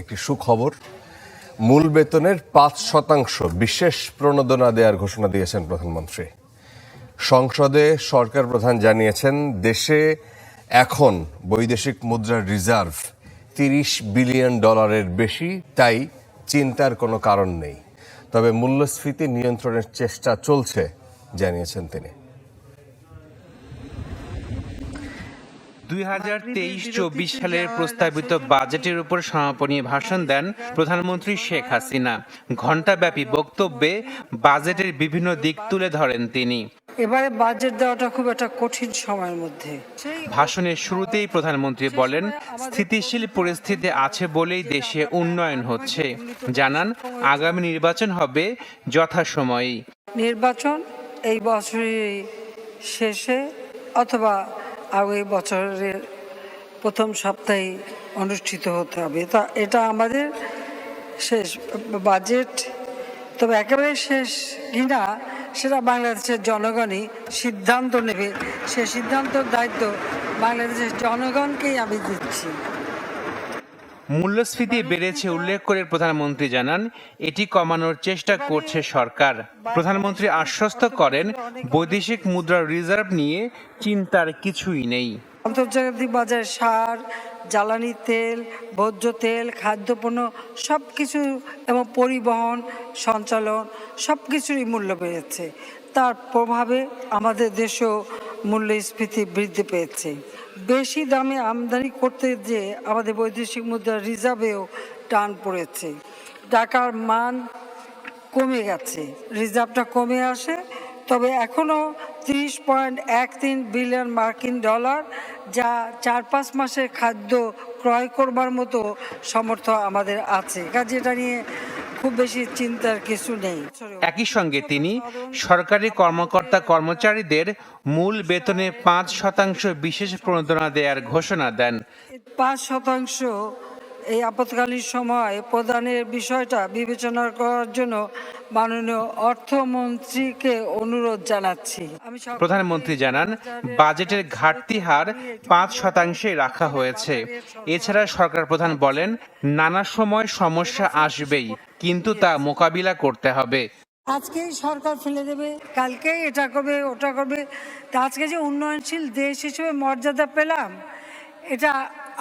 একটি সুখবর, মূল বেতনের ৫% বিশেষ প্রণোদনা দেওয়ার ঘোষণা দিয়েছেন প্রধানমন্ত্রী। সংসদে সরকার প্রধান জানিয়েছেন, দেশে এখন বৈদেশিক মুদ্রার রিজার্ভ $30 বিলিয়ন বেশি, তাই চিন্তার কোনো কারণ নেই। তবে মূল্যস্ফীতি নিয়ন্ত্রণের চেষ্টা চলছে জানিয়েছেন তিনি। 2023-24 সালের প্রস্তাবিত বাজেটের উপর সমাপনী ভাষণ দেন প্রধানমন্ত্রী শেখ হাসিনা। ঘণ্টাব্যাপী বক্তব্যে বাজেটের বিভিন্ন দিক তুলে ধরেন তিনি। এবারে বাজেট দেওয়াটা খুব একটা কঠিন সময়ের মধ্যে। ভাষণের শুরুতেই প্রধানমন্ত্রী বলেন, স্থিতিশীল পরিস্থিতি আছে বলেই দেশে উন্নয়ন হচ্ছে। জানান, আগামী নির্বাচন হবে যথাসময়েই। নির্বাচন এই বছরের শেষে অথবা আগামী বছরের প্রথম সপ্তাহে অনুষ্ঠিত হতে হবে। তা এটা আমাদের শেষ বাজেট, তবে একেবারে শেষ কিনা সেটা বাংলাদেশের জনগণই সিদ্ধান্ত নেবে। সে সিদ্ধান্তের দায়িত্ব বাংলাদেশের জনগণকেই আমি দিচ্ছি। মূল্যস্ফীতি বেড়েছে উল্লেখ করে প্রধানমন্ত্রী জানান, এটি কমানোর চেষ্টা করছে সরকার। প্রধানমন্ত্রী আশ্বস্ত করেন, বৈদেশিক মুদ্রার রিজার্ভ নিয়ে চিন্তার কিছুই নেই। আন্তর্জাতিক বাজারে সার, জ্বালানি তেল, ভোজ্য তেল, খাদ্যপণ্য সব কিছু এবং পরিবহন, সঞ্চালন সব কিছুরই মূল্য বেড়েছে। তার প্রভাবে আমাদের দেশেও মূল্যস্ফীতি বৃদ্ধি পেয়েছে। বেশি দামে আমদানি করতে যে আমাদের বৈদেশিক মুদ্রার রিজার্ভেও টান পড়েছে। টাকার মান কমে গেছে, রিজার্ভটা কমে আসে। তবে এখনও 30.13 বিলিয়ন মার্কিন ডলার, যা 4-5 মাসের খাদ্য ক্রয় করবার মতো সামর্থ্য আমাদের আছে। কাজে এটা নিয়ে খুব বেশি চিন্তার কিছু নেই। একই সঙ্গে তিনি সরকারি কর্মকর্তা কর্মচারীদের মূল বেতনে 5% বিশেষ প্রণোদনা দেওয়ার ঘোষণা দেন। 5% এই আপৎকালীন সময় প্রদানের বিষয়টা বিবেচনা করার জন্য মাননীয় অর্থমন্ত্রীকে অনুরোধ জানাচ্ছি। প্রধানমন্ত্রী জানান, বাজেটের ঘাটতি হার 5% রাখা হয়েছে। এছাড়া সরকার প্রধান বলেন, নানা সময় সমস্যা আসবেই, কিন্তু তা মোকাবিলা করতে হবে। আজকেই সরকার ফেলে দেবে, কালকেই এটা করবে, ওটা করবে। তা আজকে যে উন্নয়নশীল দেশ হিসেবে মর্যাদা পেলাম, এটা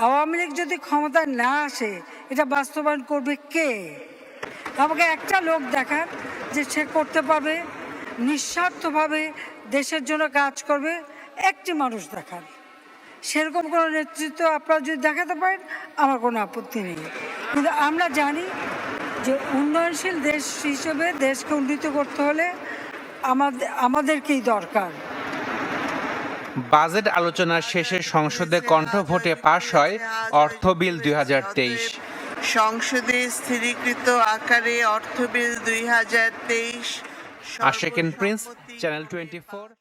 আওয়ামী লীগ যদি ক্ষমতায় না আসে, এটা বাস্তবায়ন করবে কে? আমাকে একটা লোক দেখান যে সে করতে পারবে, নিঃস্বার্থভাবে দেশের জন্য কাজ করবে। একটি মানুষ দেখান। সেরকম কোনো নেতৃত্ব আপনারা যদি দেখাতে পারেন, আমার কোনো আপত্তি নেই। কিন্তু আমরা জানি যে উন্নয়নশীল দেশ হিসেবে দেশকে উন্নীত করতে হলে আমাদেরকেই দরকার। বাজেট আলোচনার শেষে সংসদে কণ্ঠভোটে পাশ হয় অর্থ বিল 2023। সংসদে স্থিরীকৃত আকারে অর্থ বিল 2023। আশেকিন প্রিন্স, চ্যানেল 24।